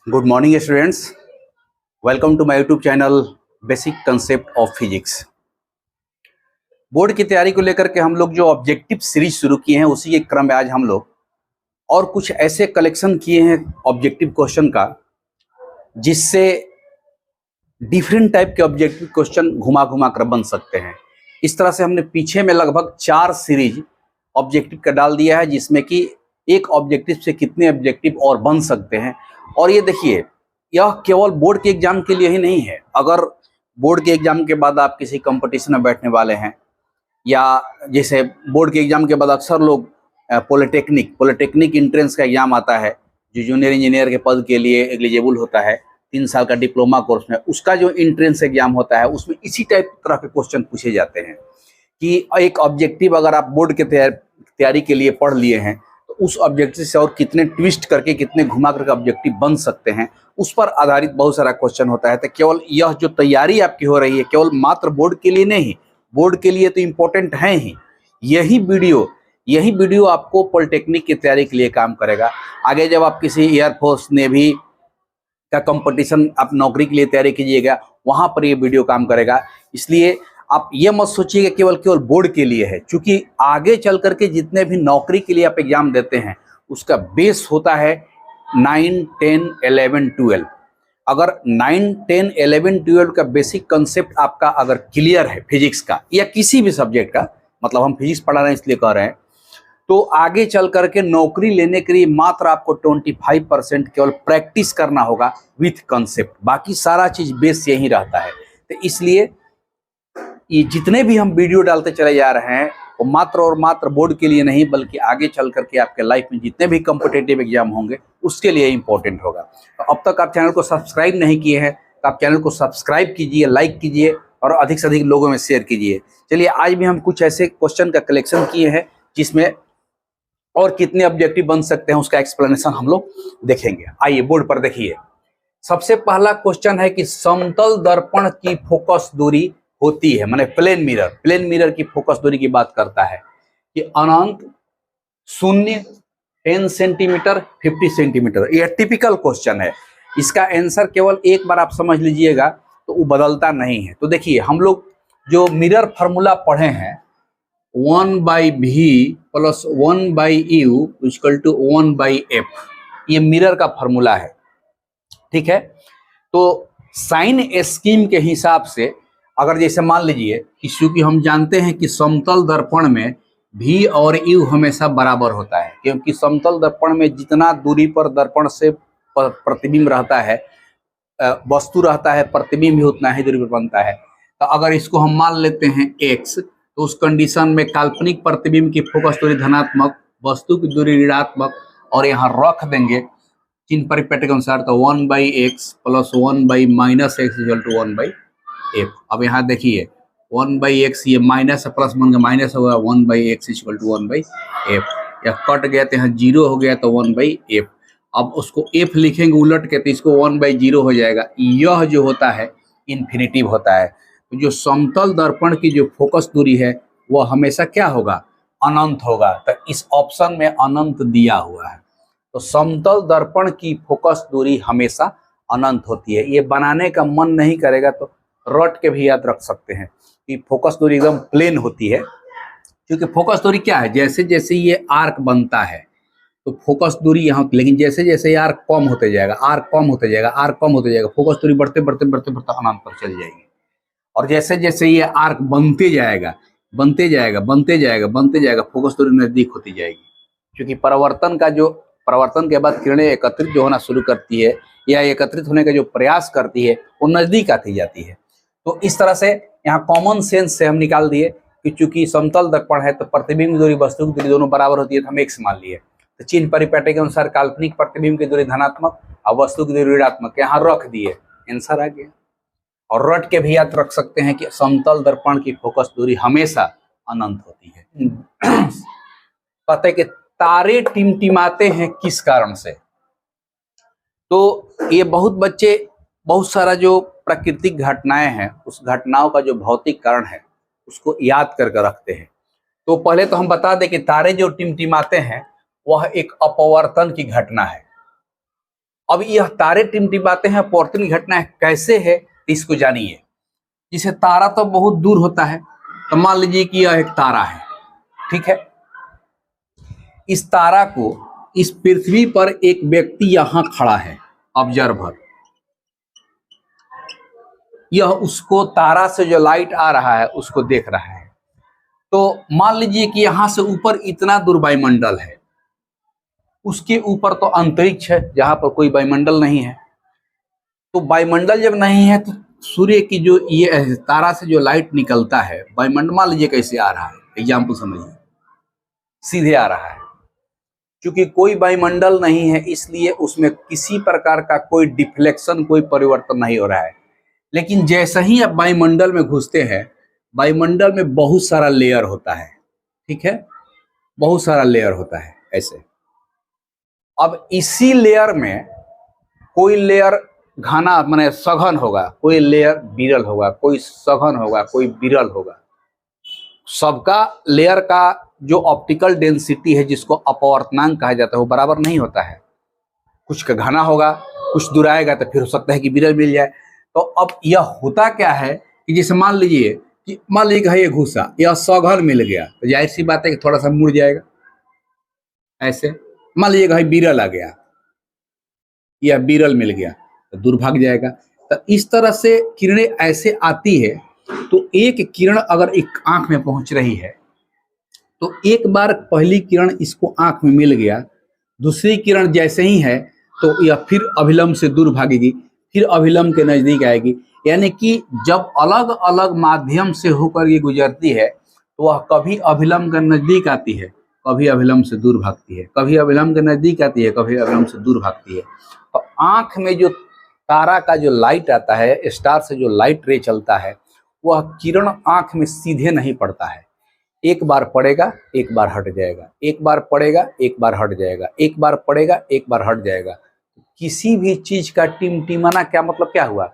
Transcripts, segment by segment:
Good morning students, welcome to my YouTube channel basic concept of physics. Board की तैयारी को लेकर के हम लोग जो ऑब्जेक्टिव सीरीज शुरू किए हैं उसी के क्रम में आज हम लोग और कुछ ऐसे कलेक्शन किए हैं ऑब्जेक्टिव क्वेश्चन का जिससे डिफरेंट टाइप के ऑब्जेक्टिव क्वेश्चन घुमा घुमा कर बन सकते हैं। इस तरह से हमने पीछे में लगभग 4 सीरीज ऑब्जेक्टिव का डाल दिया है जिसमें कि एक ऑब्जेक्टिव से कितने ऑब्जेक्टिव और बन सकते हैं। और ये देखिए, यह केवल बोर्ड के एग्जाम के लिए ही नहीं है। अगर बोर्ड के एग्जाम के बाद आप किसी कंपटीशन में बैठने वाले हैं या जैसे बोर्ड के एग्जाम के बाद अक्सर लोग पॉलिटेक्निक एंट्रेंस का एग्जाम आता है जो जूनियर इंजीनियर के पद के लिए एलिजिबल होता है, 3 साल का डिप्लोमा कोर्स में, उसका जो एंट्रेंस एग्जाम होता है उसमें इसी टाइप तरह के क्वेश्चन पूछे जाते हैं कि एक ऑब्जेक्टिव अगर आप बोर्ड के तैयारी के लिए पढ़ लिए हैं तो उस ऑब्जेक्टिव से और कितने ट्विस्ट करके कितने घुमा करके ऑब्जेक्टिव बन सकते हैं, उस पर आधारित बहुत सारा क्वेश्चन होता है। तो केवल यह जो तैयारी आपकी हो रही है केवल मात्र बोर्ड के लिए नहीं, बोर्ड के लिए तो इम्पोर्टेंट है ही, यही वीडियो आपको पॉलिटेक्निक की तैयारी के लिए काम करेगा। आगे जब आप किसी एयरफोर्स नेवी का कंपटीशन आप नौकरी के लिए तैयारी कीजिएगा वहां पर ये वीडियो काम करेगा। इसलिए आप ये मत सोचिएगा केवल बोर्ड के लिए है, क्योंकि आगे चल करके जितने भी नौकरी के लिए आप एग्जाम देते हैं उसका बेस होता है 9, 10, 11, 12। अगर 9, 10, 11, 12 का बेसिक कंसेप्ट आपका अगर क्लियर है फिजिक्स का या किसी भी सब्जेक्ट का, मतलब हम फिजिक्स पढ़ा रहे हैं इसलिए कह रहे हैं, तो आगे चल करके नौकरी लेने के लिए मात्र आपको 25% केवल प्रैक्टिस करना होगा विथ कंसेप्ट, बाकी सारा चीज बेस यही रहता है। तो इसलिए ये जितने भी हम वीडियो डालते चले जा रहे हैं वो मात्र और मात्र बोर्ड के लिए नहीं बल्कि आगे चल करके आपके लाइफ में जितने भी कॉम्पिटिटिव एग्जाम होंगे उसके लिए इंपॉर्टेंट होगा। तो अब तक आप चैनल को सब्सक्राइब नहीं किए हैं तो आप चैनल को सब्सक्राइब कीजिए, लाइक कीजिए और अधिक से अधिक लोगों में शेयर कीजिए। चलिए, आज भी हम कुछ ऐसे क्वेश्चन का कलेक्शन किए हैं जिसमें और कितने ऑब्जेक्टिव बन सकते हैं उसका एक्सप्लेनेशन हम लोग देखेंगे। आइए बोर्ड पर देखिए। सबसे पहला क्वेश्चन है कि समतल दर्पण की फोकस दूरी होती है, माने प्लेन मिरर की फोकस दूरी की बात करता है कि अनंत, 0, 10 सेंटीमीटर, 50 सेंटीमीटर। यह टिपिकल क्वेश्चन है, इसका आंसर केवल एक बार आप समझ लीजिएगा तो वो बदलता नहीं है। तो देखिए, हम लोग जो मिरर फार्मूला पढ़े हैं 1/v + 1/u = 1/f, ये मिरर का फार्मूला है, ठीक है। तो साइन स्कीम के हिसाब से अगर जैसे मान लीजिए कि चूंकि हम जानते हैं कि समतल दर्पण में v और u हमेशा बराबर होता है, क्योंकि समतल दर्पण में जितना दूरी पर दर्पण से प्रतिबिंब रहता है, वस्तु रहता है, प्रतिबिंब भी उतना ही दूरी पर बनता है। तो अगर इसको हम मान लेते हैं x, तो उस कंडीशन में काल्पनिक प्रतिबिंब की फोकस दूरी धनात्मक, वस्तु की दूरी ऋणात्मक, और यहाँ रख देंगे चिन्ह परिपत्र के अनुसार, तो 1/x + 1/-x = 1/f। अब यहाँ देखिए 1/x, ये माइनस प्लस बन गया, माइनस होगा 1/x = 1/f, या कट गया तो यहाँ 0 हो गया तो 1/f। अब उसको f लिखेंगे उलट के तो इसको 1/0 हो जाएगा। यह जो होता है इन्फिनिटिव होता है। तो जो समतल दर्पण की जो फोकस दूरी है वह हमेशा क्या होगा, अनंत होगा। तो इस ऑप्शन में अनंत दिया हुआ है, तो समतल दर्पण की फोकस दूरी हमेशा अनंत होती है। ये बनाने का मन नहीं करेगा तो रट के भी याद रख सकते हैं कि फोकस दूरी एकदम प्लेन होती है, क्योंकि फोकस दूरी क्या है, जैसे जैसे ये आर्क बनता है तो फोकस दूरी यहाँ, लेकिन जैसे जैसे आर्क कम होते जाएगा, फोकस दूरी बढ़ते बढ़ते बढ़ते बढ़ते अनंत पर चली जाएगी। और जैसे जैसे ये आर्क बनते जाएगा, फोकस दूरी नजदीक होती जाएगी, क्योंकि परिवर्तन के बाद किरणें एकत्रित जो होना शुरू करती है या एकत्रित होने का जो प्रयास करती है वो नजदीक आती जाती है। तो इस तरह से यहाँ कॉमन सेंस से हम निकाल दिए कि चूंकि समतल दर्पण है तो प्रतिबिंब की दूरी वस्तु की दूरी दोनों बराबर होती है, तो हम x मान लिए। तो चिन्ह परिपाटी के अनुसार काल्पनिक प्रतिबिंब की दूरी धनात्मक और वस्तु की दूरी ऋणात्मक, यहाँ रख दिए, आंसर आ गया। और रट के भी याद रख सकते हैं कि समतल दर्पण की फोकस दूरी हमेशा अनंत होती है। कहते हैं कि तारे टिमटिमाते हैं किस कारण से, तो ये बहुत सारा जो प्राकृतिक घटनाएं हैं उस घटनाओं का जो भौतिक कारण है उसको याद करके रखते हैं। तो पहले तो हम बता दें कि तारे जो टिमटिमाते हैं वह एक अपवर्तन की घटना है। अब यह तारे टिमटिमाते हैं, अपवर्तन की घटना कैसे है इसको जानिए। जिसे तारा तो बहुत दूर होता है, तो मान लीजिए कि यह एक तारा है, ठीक है। इस तारा को, इस पृथ्वी पर एक व्यक्ति यहां खड़ा है, ऑब्जर्वर, यह उसको तारा से जो लाइट आ रहा है उसको देख रहा है। तो मान लीजिए कि यहां से ऊपर इतना दूर वायुमंडल है, उसके ऊपर तो अंतरिक्ष है जहां पर कोई वायुमंडल नहीं है। तो वायुमंडल जब नहीं है तो सूर्य की जो ये तारा से जो लाइट निकलता है, वायुमंडल मान लीजिए कैसे आ रहा है, एग्जाम्पल समझिए, सीधे आ रहा है। क्योंकि कोई वायुमंडल नहीं है इसलिए उसमें किसी प्रकार का कोई डिफ्लेक्शन, कोई परिवर्तन नहीं हो रहा है। लेकिन जैसे ही आप वायुमंडल में घुसते हैं, वायुमंडल में बहुत सारा लेयर होता है, ठीक है, बहुत सारा लेयर होता है ऐसे। अब इसी लेयर में कोई लेयर घना माने सघन होगा, कोई लेयर विरल होगा, कोई सघन होगा, कोई विरल होगा। सबका लेयर का जो ऑप्टिकल डेंसिटी है, जिसको अपवर्तनांक कहा जाता है, वो बराबर नहीं होता है। कुछ का घना होगा, कुछ दूर आएगा तो फिर हो सकता है कि विरल मिल जाए। तो अब यह होता क्या है कि जैसे मान लीजिए कि ये घुसा, यह सघन मिल गया तो जाहिर सी बात है कि थोड़ा सा मुड़ जाएगा ऐसे। मान लीजिएगा विरल आ गया, यह विरल मिल गया तो दूर भाग जाएगा। तो इस तरह से किरणें ऐसे आती है। तो एक किरण अगर एक आंख में पहुंच रही है तो एक बार पहली किरण इसको आंख में मिल गया, दूसरी किरण जैसे ही है तो यह फिर अभिलंब से दूर भागेगी, फिर अभिलंब के नजदीक आएगी। यानी कि जब अलग अलग माध्यम से होकर ये गुजरती है तो वह कभी अभिलंब के नजदीक आती है, कभी अभिलंब से दूर भागती है, कभी अभिलंब के नजदीक आती है, कभी अभिलंब से दूर भागती है। तो आंख में जो तारा का जो लाइट आता है, स्टार से जो लाइट रे चलता है, वह किरण आंख में सीधे नहीं पड़ता है। एक बार पड़ेगा, एक बार हट जाएगा, एक बार पड़ेगा, एक बार हट जाएगा, एक बार पड़ेगा, एक बार हट जाएगा। किसी भी चीज का टिमटिमाना क्या मतलब क्या हुआ?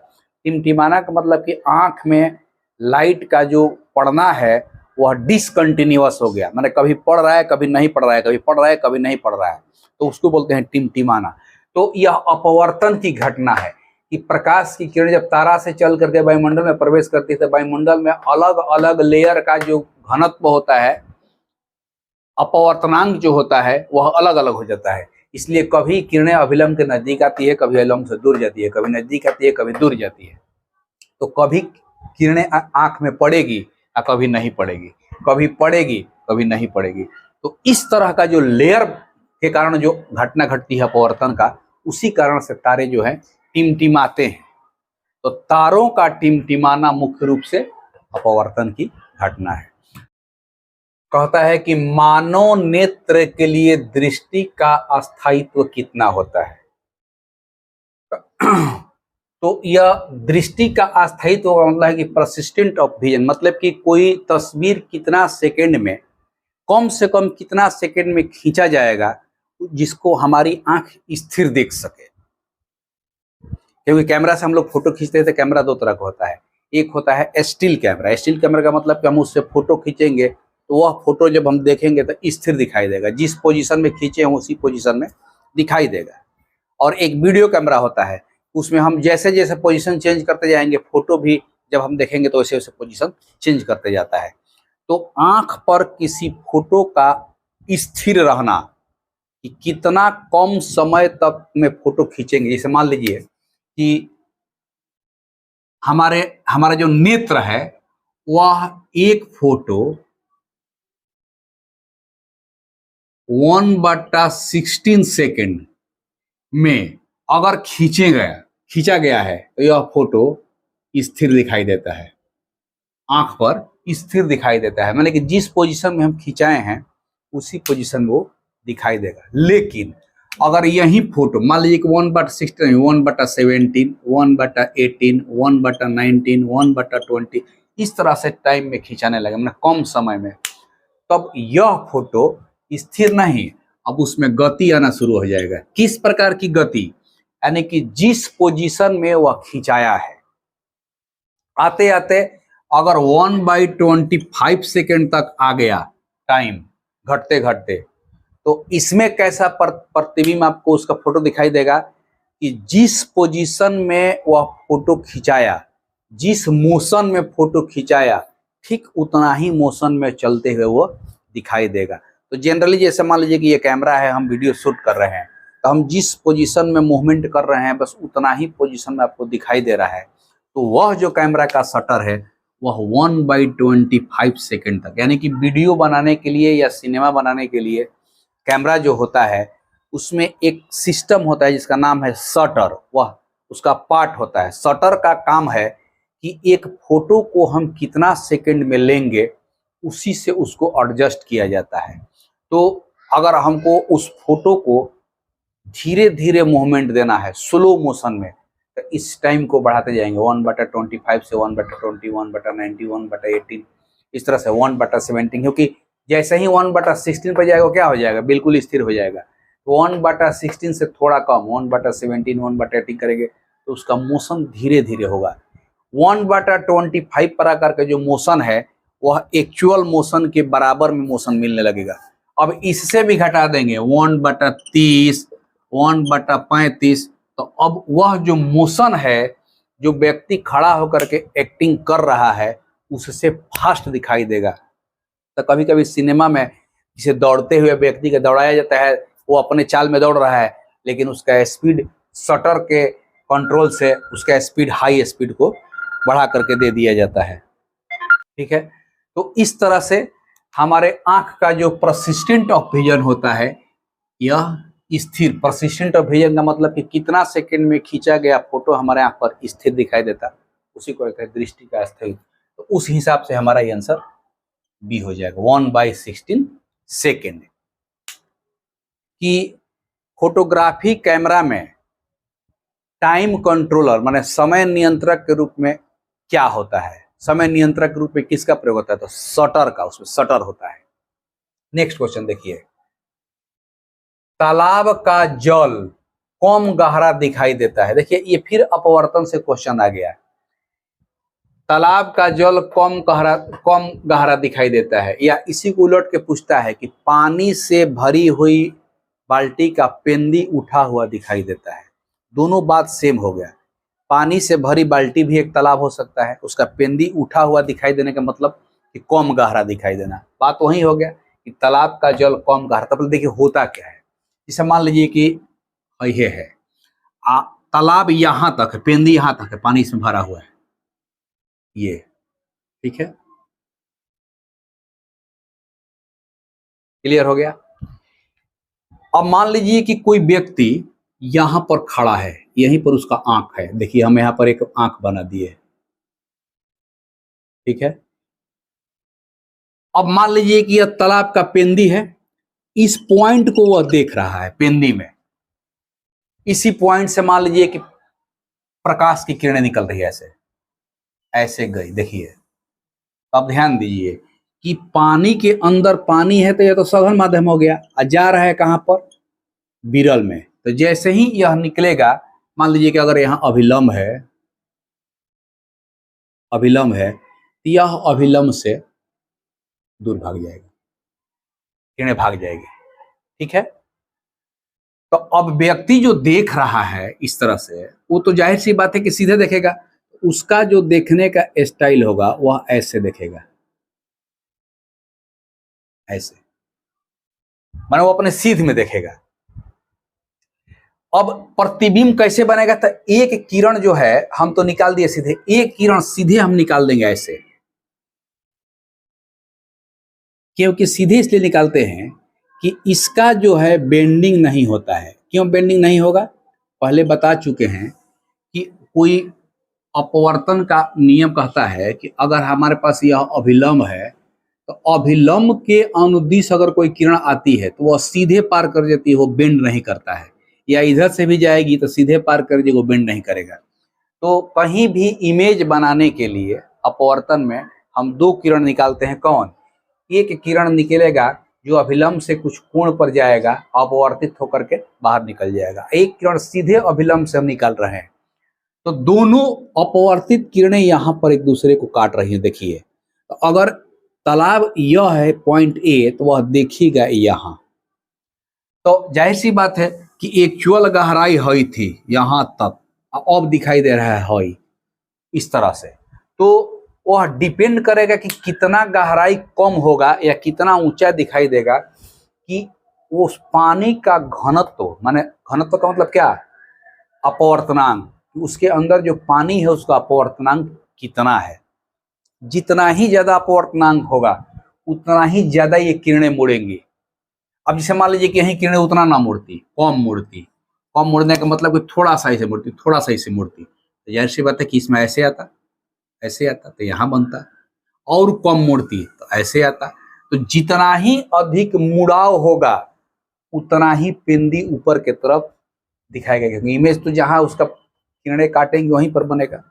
टिमटिमाना का मतलब कि आंख में लाइट का जो पड़ना है वह डिसकंटिन्यूअस हो गया, माने कभी पड़ रहा है, कभी नहीं पड़ रहा है, कभी पड़ रहा है, कभी नहीं पड़ रहा है, तो उसको बोलते हैं टिमटिमाना। तो यह अपवर्तन की घटना है कि प्रकाश की किरण जब तारा से चल करके वायुमंडल में प्रवेश करती है तो वायुमंडल में अलग अलग लेयर का जो घनत्व होता है, अपवर्तनांक जो होता है, वह अलग अलग हो जाता है। इसलिए कभी किरणें अभिलंब के नजदीक आती है, कभी अभिलंब से दूर जाती है, कभी नजदीक आती है, कभी दूर जाती है। तो कभी किरणें आंख में पड़ेगी या कभी नहीं पड़ेगी, कभी पड़ेगी कभी नहीं पड़ेगी। तो इस तरह का जो लेयर के कारण जो घटना घटती है अपवर्तन का, उसी कारण से तारे जो है टिमटिमाते हैं। तो तारों का टिमटिमाना मुख्य रूप से अपवर्तन की घटना है। कहता है कि मानव नेत्र के लिए दृष्टि का अस्थायित्व कितना होता है। तो यह दृष्टि का अस्थायित्व का मतलब है कि परसिस्टेंट ऑफ विजन, मतलब कि कोई तस्वीर कितना सेकंड में, कम से कम कितना सेकंड में खींचा जाएगा जिसको हमारी आंख स्थिर देख सके। क्योंकि कैमरा से हम लोग फोटो खींचते हैं तो कैमरा दो तरह का होता है। एक होता है स्टिल कैमरा। स्टिल कैमरा का मतलब कि हम उससे फोटो खींचेंगे तो वह फोटो जब हम देखेंगे तो स्थिर दिखाई देगा, जिस पोजीशन में खींचे हैं उसी पोजीशन में दिखाई देगा। और एक वीडियो कैमरा होता है, उसमें हम जैसे जैसे पोजीशन चेंज करते जाएंगे, फोटो भी जब हम देखेंगे तो वैसे वैसे पोजीशन चेंज करते जाता है। तो आंख पर किसी फोटो का स्थिर रहना कि कितना कम समय तक में फोटो खींचेंगे। जैसे मान लीजिए कि हमारा जो नेत्र है वह एक फोटो 1/16 सेकेंड में अगर खींचा गया है तो यह फोटो स्थिर दिखाई देता है, आंख पर स्थिर दिखाई देता है, माने कि जिस पोजीशन में हम खिंचाए हैं उसी पोजीशन वो दिखाई देगा। लेकिन अगर यही फोटो मान लीजिए कि 1/16, 1/17, 1/18, 1/19, 1/20 इस तरह से टाइम में खिंचाने लगे, मतलब कम समय में, तब यह फोटो स्थिर नहीं, अब उसमें गति आना शुरू हो जाएगा। किस प्रकार की गति? यानी कि जिस पोजीशन में वह खिंचाया है, आते आते अगर 1/25 सेकेंड तक आ गया टाइम घटते घटते, तो इसमें कैसा प्रतिबिंब आपको उसका फोटो दिखाई देगा कि जिस पोजीशन में वह फोटो खिंचाया, जिस मोशन में फोटो खिंचाया, ठीक उतना ही मोशन में चलते हुए वो दिखाई देगा। तो जनरली जैसे मान लीजिए कि ये कैमरा है, हम वीडियो शूट कर रहे हैं, तो हम जिस पोजीशन में मूवमेंट कर रहे हैं बस उतना ही पोजीशन में आपको दिखाई दे रहा है। तो वह जो कैमरा का शटर है वह 1/25 सेकेंड तक, यानी कि वीडियो बनाने के लिए या सिनेमा बनाने के लिए कैमरा जो होता है उसमें एक सिस्टम होता है जिसका नाम है शटर, वह उसका पार्ट होता है। शटर का काम है कि एक फोटो को हम कितना सेकंड में लेंगे उसी से उसको एडजस्ट किया जाता है। तो अगर हमको उस फोटो को धीरे धीरे मूवमेंट देना है, स्लो मोशन में, तो इस टाइम को बढ़ाते जाएंगे 1/25 से 1/20, 1/90, 1/18, इस तरह से 1/17, क्योंकि जैसे ही 1/16 पर जाएगा क्या हो जाएगा, बिल्कुल स्थिर हो जाएगा। तो 1/16 से थोड़ा कम 1/17, 1/18 करेंगे तो उसका मोशन धीरे धीरे होगा। 1/25 पर आकर के जो मोशन है वह एक्चुअल मोशन के बराबर में मोशन मिलने लगेगा। अब इससे भी घटा देंगे 1/30, 1/35, तो अब वह जो मोशन है, जो व्यक्ति खड़ा होकर के एक्टिंग कर रहा है उससे फास्ट दिखाई देगा। तो कभी कभी सिनेमा में जिसे दौड़ते हुए व्यक्ति को दौड़ाया जाता है, वो अपने चाल में दौड़ रहा है लेकिन उसका स्पीड शटर के कंट्रोल से उसका स्पीड हाई स्पीड को बढ़ा करके दे दिया जाता है। ठीक है, तो इस तरह से हमारे आंख का जो परसिस्टेंट ऑफ विजन होता है, यह स्थिर, परसिस्टेंट ऑफ विजन का मतलब कि कितना सेकंड में खींचा गया फोटो हमारे आंख पर स्थिर दिखाई देता, उसी को कहते हैं दृष्टि का स्थगित। तो उस हिसाब से हमारा ये आंसर बी हो जाएगा 1/16 सेकेंड। कि फोटोग्राफी कैमरा में टाइम कंट्रोलर माने समय नियंत्रक के रूप में क्या होता है, समय नियंत्रक के रूप में किसका प्रयोग होता है, तो शटर का, उसमें शटर होता है। नेक्स्ट क्वेश्चन देखिए, तालाब का जल कम गहरा दिखाई देता है। देखिए ये फिर अपवर्तन से क्वेश्चन आ गया। तालाब का जल कम गहरा दिखाई देता है, या इसी को उलट के पूछता है कि पानी से भरी हुई बाल्टी का पेंदी उठा हुआ दिखाई देता है। दोनों बात सेम हो गया। पानी से भरी बाल्टी भी एक तालाब हो सकता है, उसका पेंदी उठा हुआ दिखाई देने का मतलब कि कम गहरा दिखाई देना। बात वही हो गया कि तालाब का जल कम गहरा। तब देखिए होता क्या है, जैसे मान लीजिए कि ये है तालाब यहाँ तक है, पेंदी यहाँ तक है, पानी इसमें भरा हुआ है, ये ठीक है, क्लियर हो गया। अब मान लीजिए कि कोई व्यक्ति यहां पर खड़ा है, यहीं पर उसका आंख है, देखिए हम यहां पर एक आंख बना दिए, ठीक है। अब मान लीजिए कि यह तालाब का पेंदी है, इस पॉइंट को वह देख रहा है पेंदी में, इसी पॉइंट से मान लीजिए कि प्रकाश की किरणें निकल रही है, ऐसे ऐसे गई, देखिए। अब ध्यान दीजिए कि पानी के अंदर पानी है तो यह तो सघन माध्यम हो गया, जा रहा है कहां पर, विरल में। तो जैसे ही यह निकलेगा, मान लीजिए कि अगर यहां अभिलंब है, तो यह अभिलंब से दूर भाग जाएगा, किरणें भाग जाएगी, ठीक है। तो अब व्यक्ति जो देख रहा है इस तरह से, वो तो जाहिर सी बात है कि सीधे देखेगा, उसका जो देखने का स्टाइल होगा वह ऐसे देखेगा, ऐसे, माने वो अपने सीध में देखेगा। अब प्रतिबिंब कैसे बनेगा, तो एक किरण जो है हम तो निकाल दिए सीधे, एक किरण सीधे हम निकाल देंगे ऐसे, क्योंकि सीधे इसलिए निकालते हैं कि इसका जो है बेंडिंग नहीं होता है। क्यों बेंडिंग नहीं होगा, पहले बता चुके हैं कि कोई अपवर्तन का नियम कहता है कि अगर हमारे पास यह अभिलंब है तो अभिलंब के अनुदिश अगर कोई किरण आती है तो वह सीधे पार कर जाती है, वो बेंड नहीं करता है, या इधर से भी जाएगी तो सीधे पार कर जाएगी, वो बेंड नहीं करेगा। तो कहीं भी इमेज बनाने के लिए अपवर्तन में हम दो किरण निकालते हैं। कौन, एक किरण निकलेगा जो अभिलंब से कुछ कोण पर जाएगा, अपवर्तित होकर के बाहर निकल जाएगा, एक किरण सीधे अभिलंब से हम निकाल रहे हैं। तो दोनों अपवर्तित किरणें यहाँ पर एक दूसरे को काट रही हैं, देखिए। तो अगर तालाब यह है पॉइंट ए, तो वह देखिएगा यहाँ, तो जाहिर सी बात है कि एक्चुअल गहराई हई थी यहाँ तक, अब दिखाई दे रहा है हई इस तरह से। तो वह डिपेंड करेगा कि कितना गहराई कम होगा या कितना ऊंचा दिखाई देगा, कि उस पानी का घनत्व, माने घनत्व का मतलब क्या, अपवर्तनांक, उसके अंदर जो पानी है उसका अपवर्तनांक कितना है। जितना ही ज्यादा अपवर्तनांक होगा उतना ही ज्यादा ये किरणें मुड़ेंगी। अब जैसे मान लीजिए कि यही किरणें उतना ना मुड़ती, कम मुड़ती, कम मुड़ने का मतलब कि थोड़ा सा ऐसे मुड़ती, थोड़ा सा ऐसे मुड़ती, तो जाहिर सी बात है कि इसमें ऐसे आता, ऐसे आता तो यहाँ बनता, और कम मुड़ती तो ऐसे आता। तो जितना ही अधिक मुड़ाव होगा उतना ही पेंदी ऊपर की तरफ दिखाएगा, क्योंकि इमेज तो जहां उसका किरणें काटेंगे वहीं पर बनेगा।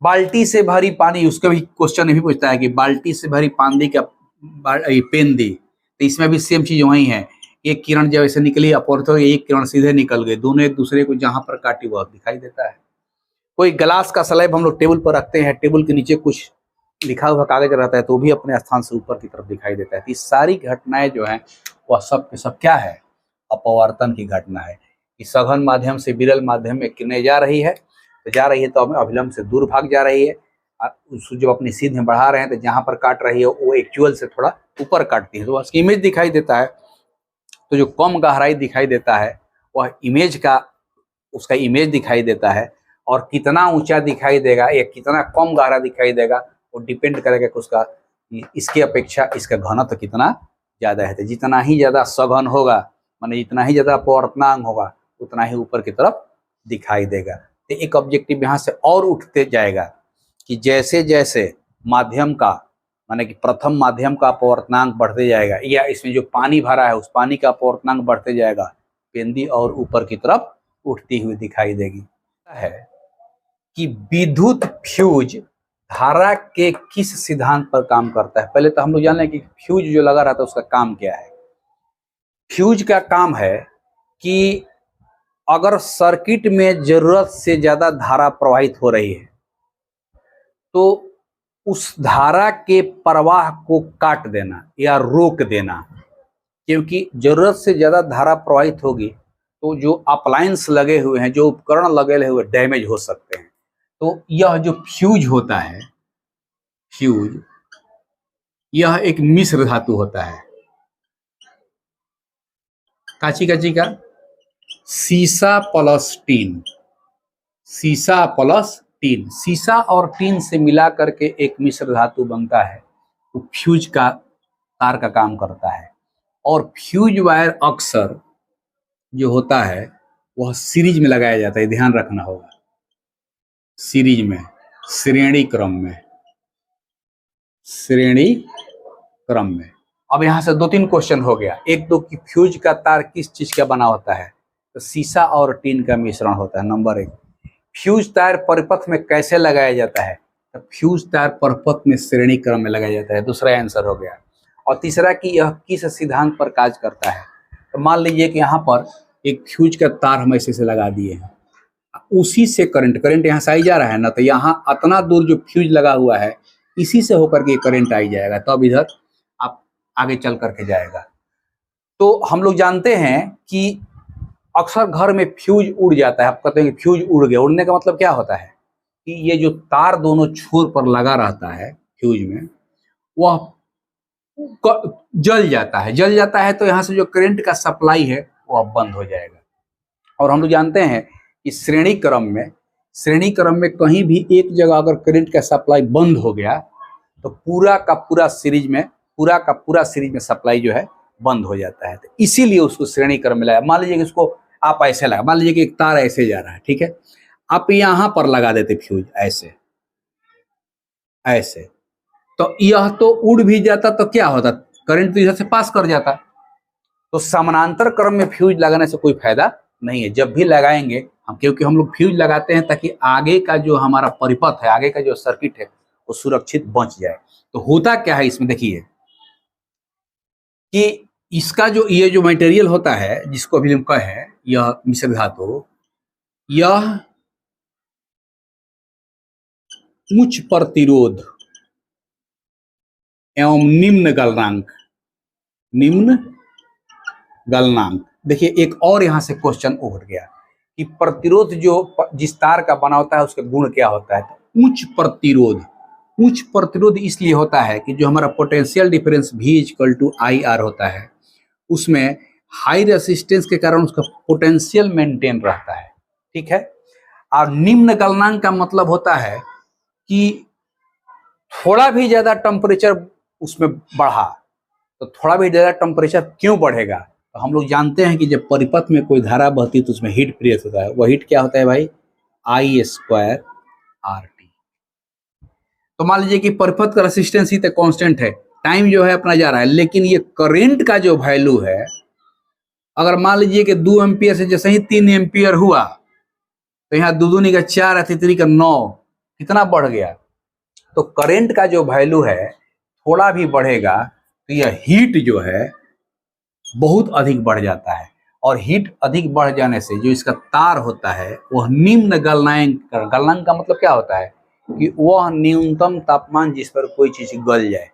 बाल्टी से भरी पानी, उसका भी क्वेश्चन भी पूछता है कि बाल्टी से भरी पानी का पेंदी, तो इसमें भी सेम चीज वही है। एक किरण जब ऐसे निकली अपोर तो एक किरण सीधे निकल गई, दोनों एक दूसरे को जहां पर काटी वह दिखाई देता है। कोई ग्लास का स्लैब हम लोग टेबल पर रखते हैं, टेबल के नीचे कुछ लिखा हुआ कागज रहता है तो भी अपने स्थान से ऊपर की तरफ दिखाई देता है। तो ये सारी घटनाएं जो है वह सब के सब क्या है, अपवर्तन की घटना है। कि सघन माध्यम से विरल माध्यम में किरणें जा रही है, तो जा रही है तो अभिलंब से दूर भाग जा रही है। उसको जब अपनी सीध में बढ़ा रहे हैं तो जहां पर काट रही है वो एक्चुअल से थोड़ा ऊपर काटती है, तो उसकी इमेज दिखाई देता है। तो जो कम गहराई दिखाई देता है वह इमेज का, उसका इमेज दिखाई देता है। और कितना ऊंचा दिखाई देगा या कितना कम गहरा दिखाई देगा वो डिपेंड करेगा कि उसका, इसके अपेक्षा इसका घनत्व कितना ज्यादा है। तो जितना ही ज्यादा सघन होगा, माने जितना ही ज्यादा अपवर्तनांक होगा उतना ही ऊपर की तरफ दिखाई देगा। तो एक ऑब्जेक्टिव यहाँ से और उठते जाएगा कि जैसे जैसे माध्यम का, माने कि प्रथम माध्यम का अपवर्तनांक बढ़ते जाएगा, या इसमें जो पानी भरा है उस पानी का अपवर्तनांक बढ़ते जाएगा, पेंदी और ऊपर की तरफ उठती हुई दिखाई देगी। है कि विद्युत फ्यूज धारा के किस सिद्धांत पर काम करता है। पहले तो हम लोग जान लें कि फ्यूज जो लगा रहता है उसका काम क्या है। फ्यूज का काम है कि अगर सर्किट में जरूरत से ज्यादा धारा प्रवाहित हो रही है तो उस धारा के प्रवाह को काट देना या रोक देना, क्योंकि जरूरत से ज्यादा धारा प्रवाहित होगी तो जो अप्लायंस लगे हुए हैं, जो उपकरण लगे हुए डैमेज हो सकते हैं। तो यह जो फ्यूज होता है, फ्यूज यह एक मिश्र धातु होता है। काची काची का, सीसा प्लस टीन, सीसा प्लस टीन, सीसा और टीन से मिला करके एक मिश्र धातु बनता है, तो फ्यूज का तार का काम करता है। और फ्यूज वायर अक्सर जो होता है वह सीरीज में लगाया जाता है, ध्यान रखना होगा, सीरीज में, श्रेणी क्रम में, श्रेणी क्रम में। अब यहाँ से 2-3 क्वेश्चन हो गया। एक तो कि फ्यूज का तार किस चीज का बना होता है, तो सीसा और टीन का मिश्रण होता है। नंबर 1, फ्यूज तार परिपथ में कैसे लगाया जाता है, तो फ्यूज तार परिपथ में श्रेणी क्रम में लगाया जाता है, दूसरा आंसर हो गया। और तीसरा कि यह किस सिद्धांत पर कार्य करता है, तो मान लीजिए कि यहाँ पर एक फ्यूज का तार हम ऐसे से लगा दिए हैं, उसी से करंट यहाँ से आई जा रहा है ना, तो यहाँ इतना दूर जो फ्यूज लगा हुआ है इसी से होकर के करंट आई जाएगा, तब इधर आप आगे चल करके जाएगा। तो हम लोग जानते हैं कि अक्सर घर में फ्यूज उड़ जाता है। आप कहते हैं कि फ्यूज उड़ गया, उड़ने का मतलब क्या होता है कि ये जो तार दोनों छोर पर लगा रहता है फ्यूज में वह जल जाता है, जल जाता है, तो यहाँ से जो करंट का सप्लाई है वह बंद हो जाएगा। और हम लोग जानते हैं कि श्रेणी क्रम में कहीं भी एक जगह अगर करंट का सप्लाई बंद हो गया तो पूरा का पूरा सीरीज में सप्लाई जो है बंद हो जाता है। तो इसीलिए उसको श्रेणी क्रम में लगाया। मान लीजिए कि इसको आप ऐसे लगा, मान लीजिए कि एक तार ऐसे जा रहा है, ठीक है, आप यहां पर लगा देते फ्यूज ऐसे ऐसे, तो यह तो उड़ भी जाता, तो क्या होता, करंट तो इधर से पास कर जाता। तो समानांतर क्रम में फ्यूज लगाने से कोई फायदा नहीं है। जब भी लगाएंगे हम, क्योंकि हम लोग फ्यूज लगाते हैं ताकि आगे का जो हमारा परिपथ है, आगे का जो सर्किट है वो सुरक्षित बच जाए। तो होता क्या है इसमें, देखिए कि इसका जो ये जो मटेरियल होता है जिसको अभी हम कहे यह मिश्र धातु, यह उच्च प्रतिरोध एवं निम्न गलनांक देखिए एक और यहाँ से क्वेश्चन उठ गया कि प्रतिरोध जो जिस तार का बना होता है उसके गुण क्या होता है। तो उच्च प्रतिरोध इसलिए होता है कि जो हमारा potential difference V equal to I R होता है उसमें हाई रेसिस्टेंस के कारण उसका पोटेंशियल मेंटेन रहता है, ठीक है। और निम्न गलनांक का मतलब होता है कि थोड़ा भी ज्यादा टेम्परेचर उसमें बढ़ा, तो थोड़ा भी ज्यादा टेम्परेचर क्यों बढ़ेगा, तो हम लोग जानते हैं कि जब परिपथ में कोई धारा बहती है तो उसमें हीट प्रेस होता है। वह हीट क्या होता है भाई, I स्क्वायर RT। तो मान लीजिए कि परिपथ का रेसिस्टेंस ही तो कांस्टेंट है, टाइम जो है अपना जा रहा है, लेकिन ये करंट का जो वैल्यू है, अगर मान लीजिए कि 2 एम्पियर से जैसे ही 3 एम्पियर हुआ तो यहाँ 2 दूनी का 4 है, 3 का 9, कितना बढ़ गया। तो करंट का जो वैल्यू है थोड़ा भी बढ़ेगा तो यह हीट जो है बहुत अधिक बढ़ जाता है, और हीट अधिक बढ़ जाने से जो इसका तार होता है वह निम्न गलनांक का मतलब क्या होता है कि वह न्यूनतम तापमान जिस पर कोई चीज गल जाए।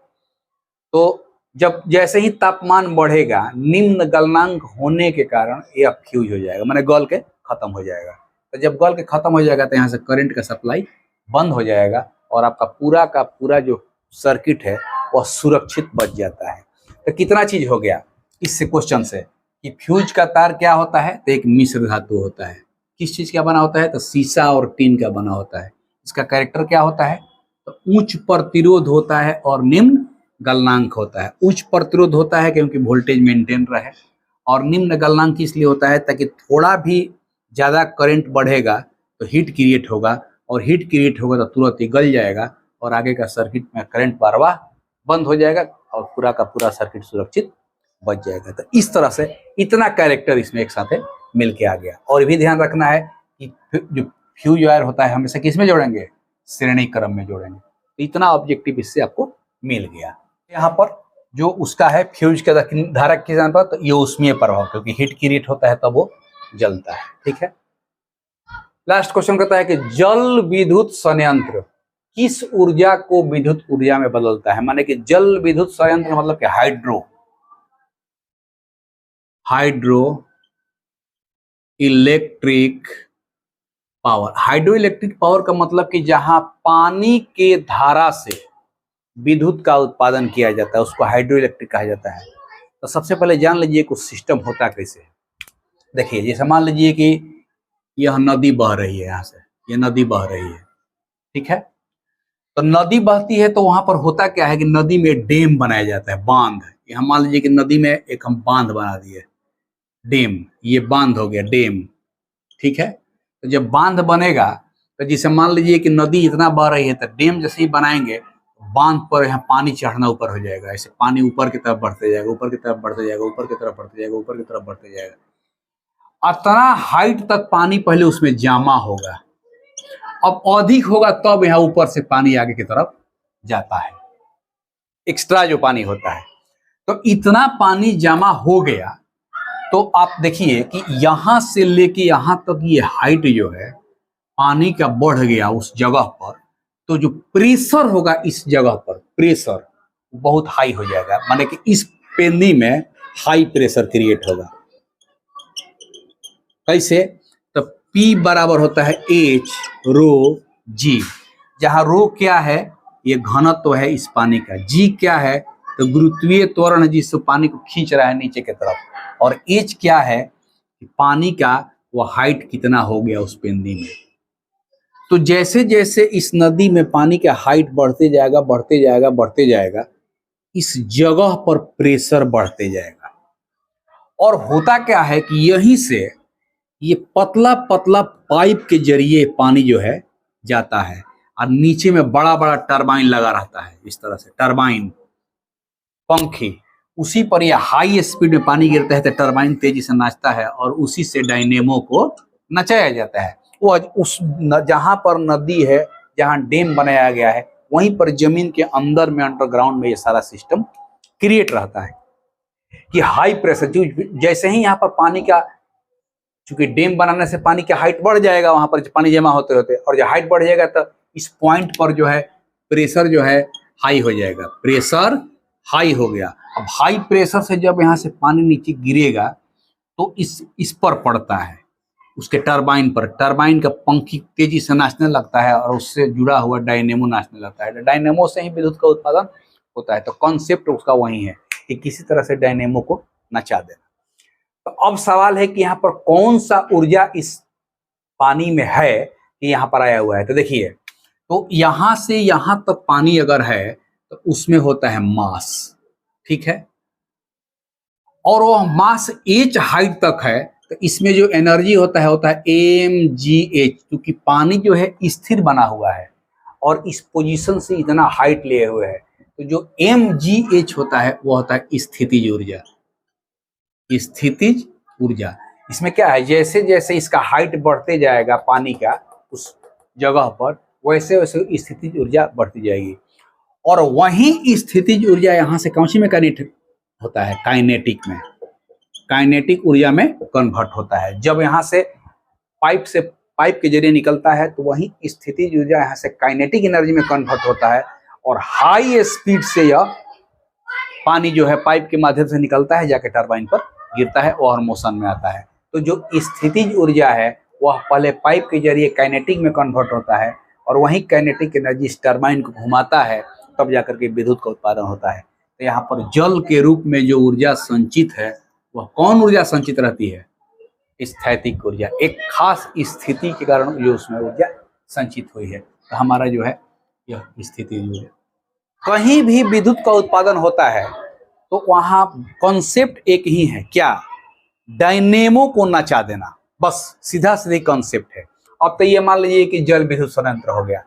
तो जब जैसे ही तापमान बढ़ेगा निम्न गलनांक होने के कारण यह फ्यूज हो जाएगा, माने गल के खत्म हो जाएगा। तो जब गल के खत्म हो जाएगा तो यहाँ से करंट का सप्लाई बंद हो जाएगा और आपका पूरा का पूरा जो सर्किट है वह सुरक्षित बच जाता है। तो कितना चीज हो गया इससे क्वेश्चन से कि फ्यूज का तार क्या होता है, तो एक मिश्र धातु होता है। किस चीज का बना होता है, तो सीसा और टीन का बना होता है। इसका कैरेक्टर क्या होता है, तो उच्च प्रतिरोध होता है और निम्न गलनांक होता है। उच्च प्रतिरोध होता है क्योंकि वोल्टेज मेंटेन रहे, और निम्न गलनांक इसलिए होता है ताकि थोड़ा भी ज्यादा करंट बढ़ेगा तो हीट क्रिएट होगा, और हीट क्रिएट होगा तो तुरंत ही गल जाएगा और आगे का सर्किट में करंट प्रवाह बंद हो जाएगा और पूरा का पूरा सर्किट सुरक्षित बच जाएगा। तो इस तरह से इतना कैरेक्टर इसमें एक साथ मिल के आ गया। और भी ध्यान रखना है कि जो फ्यूज वायर होता है हमेशा किस में जोड़ेंगे, श्रेणी क्रम में जोड़ेंगे। तो इतना ऑब्जेक्टिव इससे आपको मिल गया। यहाँ पर जो उसका है फ्यूज के धारक के पर, तो ये ऊष्मीय प्रभाव, क्योंकि हीट क्रिएट होता है तब वो जलता है, ठीक है। लास्ट क्वेश्चन कहता है कि जल विद्युत संयंत्र किस ऊर्जा को विद्युत ऊर्जा में बदलता है। माने कि जल विद्युत संयंत्र मतलब कि hydro electric power. Hydro electric power का मतलब कि जहां पानी के धारा से विद्युत का उत्पादन किया जाता है उसको हाइड्रो इलेक्ट्रिक कहा जाता है। तो सबसे पहले जान लीजिए कुछ सिस्टम होता कैसे है। देखिए जैसे मान लीजिए कि यह नदी बह रही है, यहाँ से यह नदी बह रही है, ठीक है। तो नदी बहती है तो वहां पर होता क्या है कि नदी में डैम बनाया जाता है, बांध। यहाँ मान लीजिए कि नदी में एक हम बांध बना दिए, डैम, ये बांध हो गया डैम, ठीक है। तो जब बांध बनेगा तो जैसे मान लीजिए कि नदी इतना बह रही है तो डैम जैसे ही बनाएंगे बांध पर यहाँ पानी चढ़ना ऊपर हो जाएगा, ऐसे पानी ऊपर की तरफ बढ़ते जाएगा, ऊपर की तरफ बढ़ते जाएगा, ऊपर की तरफ बढ़ते जाएगा, ऊपर की तरफ बढ़ते जाएगा। इतना हाइट तक पानी पहले उसमें जमा होगा, अब अधिक होगा तब यहाँ ऊपर से पानी आगे की तरफ जाता है, एक्स्ट्रा जो पानी होता है। तो इतना पानी जमा हो गया तो आप देखिए कि यहां से लेके यहां तक ये हाइट जो है पानी का बढ़ गया उस जगह पर, तो जो प्रेशर होगा इस जगह पर प्रेशर बहुत हाई हो जाएगा, माने कि इस पेंदी में हाई प्रेशर क्रिएट होगा। कैसे, तो P बराबर होता है H रो G, जहां रो क्या है, ये घनत्व है इस पानी का, G क्या है तो गुरुत्वीय त्वरण है जिससे पानी को खींच रहा है नीचे की तरफ, और H क्या है पानी का वो हाइट कितना हो गया उस पेंदी में। तो जैसे जैसे इस नदी में पानी का हाइट बढ़ते जाएगा बढ़ते जाएगा बढ़ते जाएगा, इस जगह पर प्रेशर बढ़ते जाएगा, और होता क्या है कि यहीं से ये पतला पतला पाइप के जरिए पानी जो है जाता है, और नीचे में बड़ा बड़ा टरबाइन लगा रहता है, इस तरह से टरबाइन पंखे, उसी पर ये हाई स्पीड में पानी गिरता है तो टरबाइन तेजी से नाचता है और उसी से डायनेमो को नचाया जाता है। वो उस जहां पर नदी है, जहां डैम बनाया गया है, वहीं पर जमीन के अंदर में अंडरग्राउंड में ये सारा सिस्टम क्रिएट रहता है कि हाई प्रेशर जैसे ही यहाँ पर पानी का, चूंकि डैम बनाने से पानी का हाइट बढ़ जाएगा, वहां पर पानी जमा होते होते, और जब हाइट बढ़ जाएगा तो इस पॉइंट पर जो है प्रेशर जो है हाई हो जाएगा, प्रेशर हाई हो गया। अब हाई प्रेशर से जब यहाँ से पानी नीचे गिरेगा तो इस पर पड़ता है, उसके टरबाइन पर। टरबाइन का पंखी तेजी से नाचने लगता है और उससे जुड़ा हुआ डायनेमो नाचने लगता है। डायनेमो से ही विद्युत का उत्पादन होता है। तो कॉन्सेप्ट उसका वही है कि किसी तरह से डायनेमो को नचा देना। तो अब सवाल है कि यहाँ पर कौन सा ऊर्जा इस पानी में है कि यहाँ पर आया हुआ है। तो देखिए, तो यहाँ से यहाँ तक पानी अगर है तो उसमें होता है मास, ठीक है, और वो मास h हाइट तक है। तो इसमें जो एनर्जी होता है mgh, क्योंकि पानी जो है स्थिर बना हुआ है और इस पोजीशन से इतना हाइट लिए हुए है। तो जो mgh होता है वो होता है स्थितिज ऊर्जा। स्थितिज ऊर्जा इसमें क्या है, जैसे जैसे इसका हाइट बढ़ते जाएगा पानी का उस जगह पर, वैसे वैसे स्थितिज ऊर्जा बढ़ती जाएगी। और वही स्थितिज ऊर्जा यहाँ से कौन सी में कनेक्ट होता है, काइनेटिक में। काइनेटिक ऊर्जा में कन्वर्ट होता है। जब यहाँ से पाइप के जरिए निकलता है तो वही स्थितिज ऊर्जा यहाँ से काइनेटिक एनर्जी में कन्वर्ट होता है और हाई स्पीड से यह पानी जो है पाइप के माध्यम से निकलता है, जाके टरबाइन पर गिरता है और मोशन में आता है। तो जो स्थितिज ऊर्जा है वह पहले पाइप के जरिए काइनेटिक में कन्वर्ट होता है और वही काइनेटिक एनर्जी इस टरबाइन को घुमाता है, तब जाकर के विद्युत का उत्पादन होता है। तो यहाँ पर जल के रूप में जो ऊर्जा संचित है वह कौन ऊर्जा संचित रहती है, स्थैतिक ऊर्जा। एक खास स्थिति के कारण जो उसमें ऊर्जा संचित हुई है। तो हमारा जो है यह स्थिति ऊर्जा। कहीं भी विद्युत का उत्पादन होता है तो वहां कॉन्सेप्ट एक ही है, क्या, डायनेमो को नचा देना, बस सीधा सीधी कॉन्सेप्ट है। अब तो ये मान लीजिए कि जल विद्युत संयंत्र हो गया,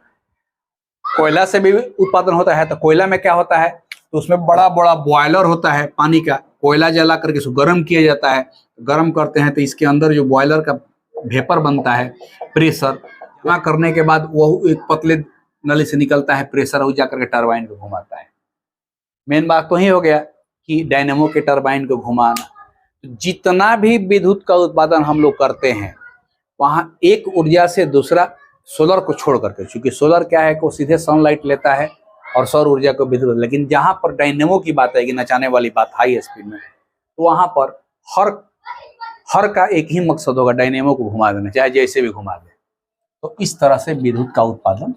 कोयला से भी उत्पादन होता है। तो कोयला में क्या होता है, तो उसमें बड़ा बड़ा बॉयलर होता है पानी का, कोयला जला करके इसको गर्म किया जाता है। गर्म करते हैं तो इसके अंदर जो बॉयलर का वेपर बनता है, प्रेशर जमा करने के बाद वो एक पतले नली से निकलता है प्रेशर, और जाकर के टरबाइन को घुमाता है। मेन बात तो ही हो गया कि डायनेमो के टरबाइन को घुमाना। जितना भी विद्युत का उत्पादन हम लोग करते हैं वहां एक ऊर्जा से दूसरा, सोलर को छोड़ करके, क्योंकि सोलर क्या है को सीधे सनलाइट लेता है और सौर ऊर्जा को विद्युत। लेकिन जहां पर डायनेमो की बात आएगी, नचाने वाली बात हाई स्पीड में, तो वहां पर हर का एक ही मकसद होगा, डायनेमो को घुमा देना, चाहे जैसे भी घुमा दे। तो इस तरह से विद्युत का उत्पादन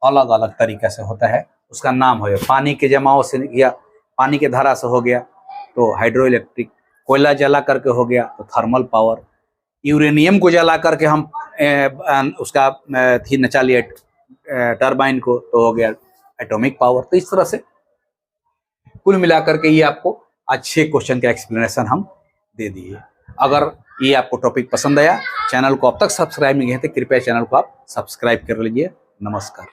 अलग अलग तरीके से होता है। उसका नाम हो गया पानी के जमाव से या पानी के धारा से हो गया तो हाइड्रो इलेक्ट्रिक, कोयला जला करके हो गया तो थर्मल पावर, यूरेनियम को जला करके हम उसका थी नचा लिया टरबाइन को तो हो गया एटॉमिक पावर। तो इस तरह से कुल मिलाकर के ये आपको अच्छे क्वेश्चन का एक्सप्लेनेशन हम दे दिए। अगर ये आपको टॉपिक पसंद आया, चैनल को अब तक सब्सक्राइब नहीं किया तो कृपया चैनल को आप सब्सक्राइब कर लीजिए। नमस्कार।